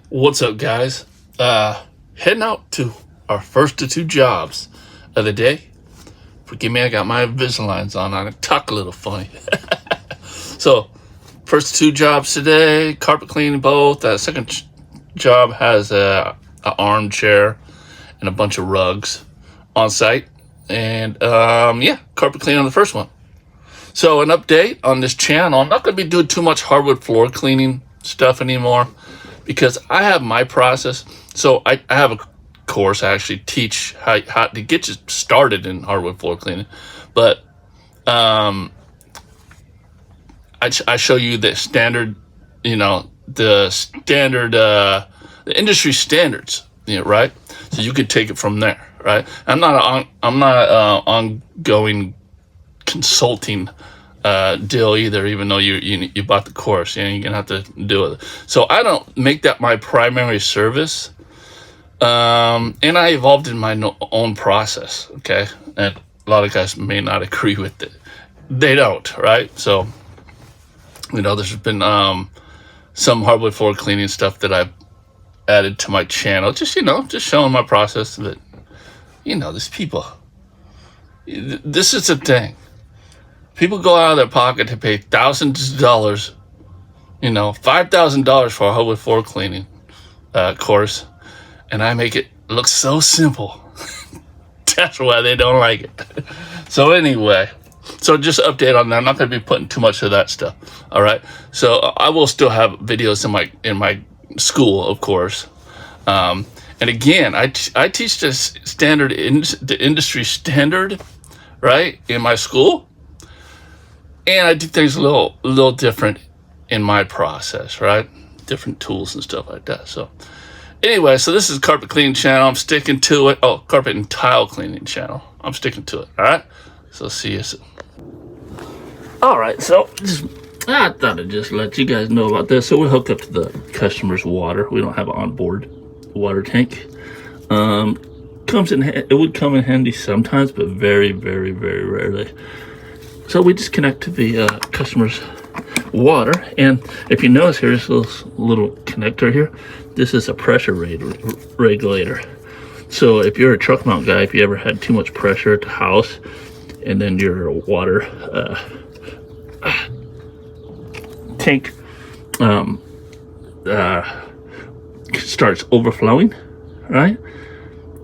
What's up, guys? Heading out to our first of two jobs of the day. Forgive me, I got my Invisaligns on. I talk a little funny. So, first two jobs today, carpet cleaning both. Second job has a armchair and a bunch of rugs on site. And carpet cleaning on the first one. So, an update on this channel. I'm not going to be doing too much hardwood floor cleaning stuff anymore, because I have my process. So I have a course. I actually teach how to get you started in hardwood floor cleaning. But I show you the standard, the industry standards, right? So you could take it from there, right? I'm not ongoing consulting deal either, even though you bought the course, you're gonna have to do it. So I don't make that my primary service, and I evolved in my own process. Okay, and a lot of guys may not agree with it. They don't, right? So there's been some hardwood floor cleaning stuff that I've added to my channel, just showing my process. That these people, this is the thing. People go out of their pocket to pay thousands of dollars, $5,000 for a hardwood floor cleaning course, and I make it look so simple. That's why they don't like it. So anyway, just update on that. I'm not going to be putting too much of that stuff. All right. So I will still have videos in my school, of course. And again, I teach the standard the industry standard, right, in my school. And I do things a little different in my process, right? Different tools and stuff like that. So anyway, so this is carpet cleaning channel. I'm sticking to it. Oh, carpet and tile cleaning channel. I'm sticking to it. All right. So see you soon. All right. So I thought I'd just let you guys know about this. So we hooked up to the customer's water. We don't have an onboard water tank. It would come in handy sometimes, but very, very, very rarely. So we just connect to the customer's water, and if you notice, here's this little connector here. This is a pressure regulator. So if you're a truck mount guy, if you ever had too much pressure at the house, and then your water tank starts overflowing, right?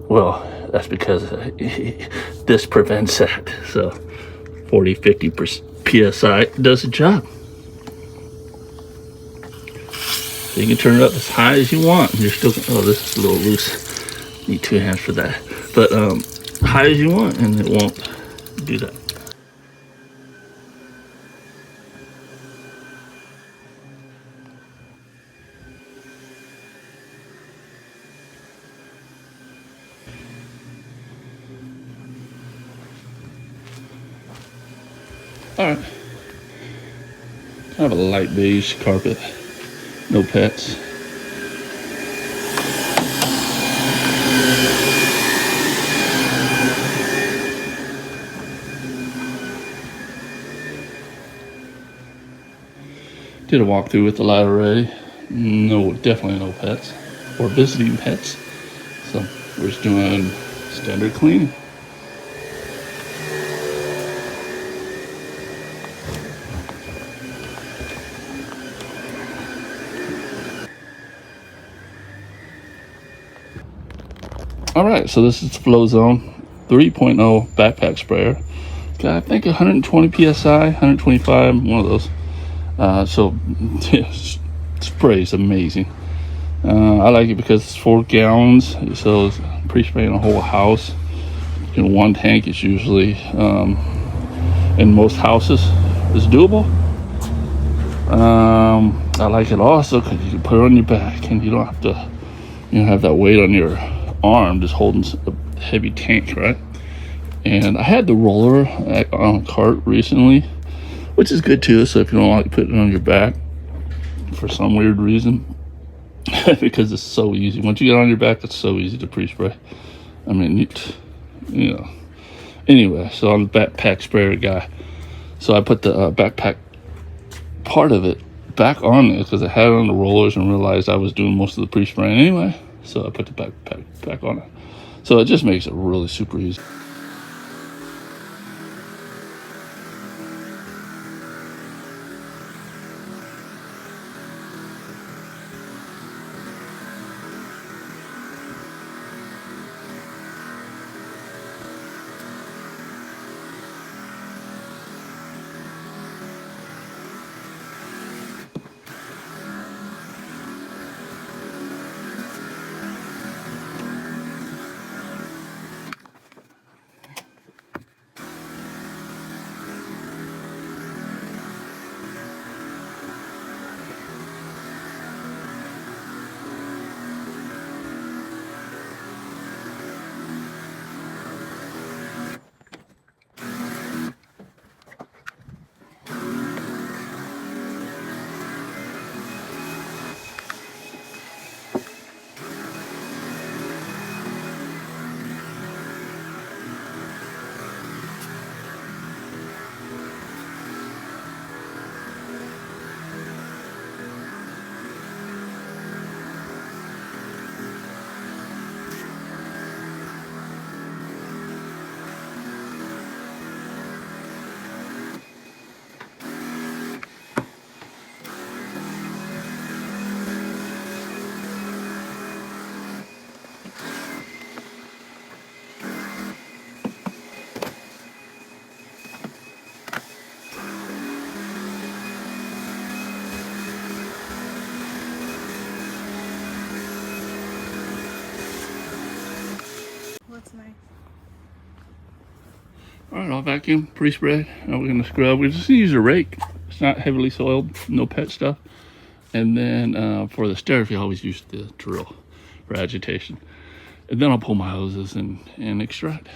Well, that's because this prevents that. So 40-50 psi does the job. So you can turn it up as high as you want. You're still, this is a little loose. Need two hands for that. But high as you want, and it won't do that. All right. Kind of a light beige carpet. No pets. Did a walkthrough with the light already. No, definitely no pets or visiting pets. So we're just doing standard cleaning. All right, so this is Flow Zone 3.0 backpack sprayer. It's got, I think, 120 psi, 125, one of those. So spray is amazing. I like it because it's 4 gallons, so it's pre-spraying a whole house. In one tank is usually, in most houses, is doable. I like it also because you can put it on your back and you don't have to, have that weight on your arm just holding a heavy tank, right? And I had the roller on a cart recently, which is good too. So if you don't like putting it on your back for some weird reason, because it's so easy. Once you get on your back, it's so easy to pre-spray. I mean, Anyway, so I'm the backpack sprayer guy. So I put the backpack part of it back on it because I had it on the rollers and realized I was doing most of the pre-spraying anyway. So I put the back on it. So it just makes it really super easy. What's nice? All right, I'll vacuum, pre-spray. Now we're gonna scrub. We just use a rake. It's not heavily soiled, no pet stuff. And then for the stairs, we always use the drill for agitation. And then I'll pull my hoses and extract.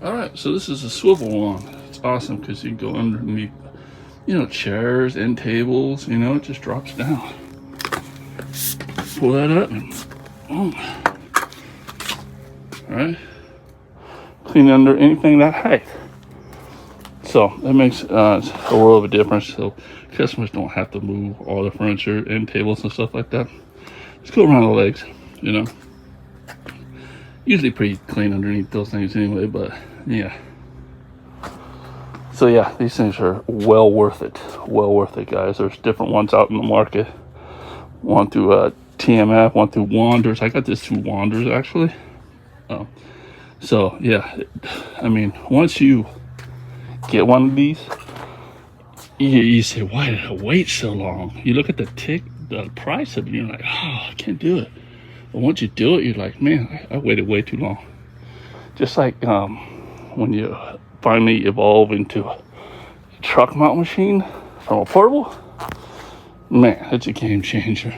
All right, so this is a swivel one. It's awesome because you can go underneath, chairs and tables. It just drops down. Pull that up and boom. All right, clean under anything that height. So that makes a world of a difference. So customers don't have to move all the furniture and tables and stuff like that. Just go around the legs, Usually pretty clean underneath those things anyway, but yeah. So yeah, these things are well worth it. Well worth it, guys. There's different ones out in the market. One through TMF, one through Wanders. I got this through Wanders actually. So yeah, I mean, once you get one of these, you say, why did I wait so long? You look at the price of it, you're like, oh, I can't do it. But once you do it, you're like, man, I waited way too long. Just like when you finally evolve into a truck mount machine from a portable, man, it's a game changer.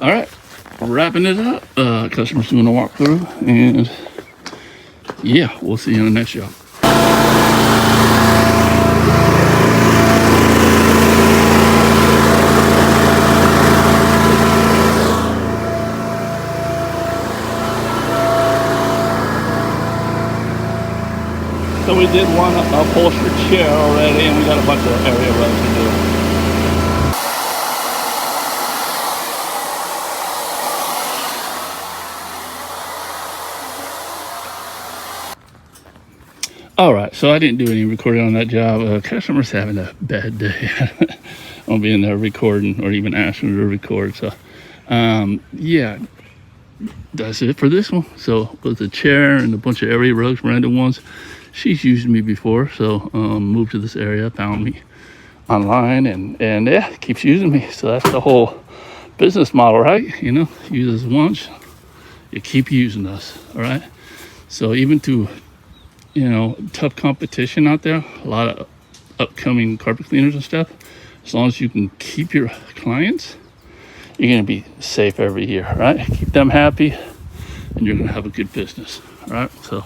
All right, wrapping it up. Customer's doing a walkthrough, and yeah, we'll see you in the next job. So we did one upholstered chair already, and we got a bunch of area rugs to do. All right, so I didn't do any recording on that job. Customer's having a bad day. I'll be in there recording or even asking her to record. So, yeah, that's it for this one. So with the chair and a bunch of area rugs, random ones, she's used me before. So moved to this area, found me online, and yeah, keeps using me. So that's the whole business model, right? You know, use us once, you keep using us. All right. So even to, you know, tough competition out there, a lot of upcoming carpet cleaners and stuff, as long as you can keep your clients, you're going to be safe every year, right? Keep them happy and you're going to have a good business. All right, so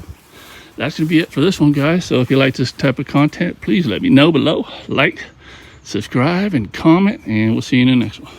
that's going to be it for this one, guys. So if you like this type of content, please let me know below. Like, subscribe, and comment, and we'll see you in the next one.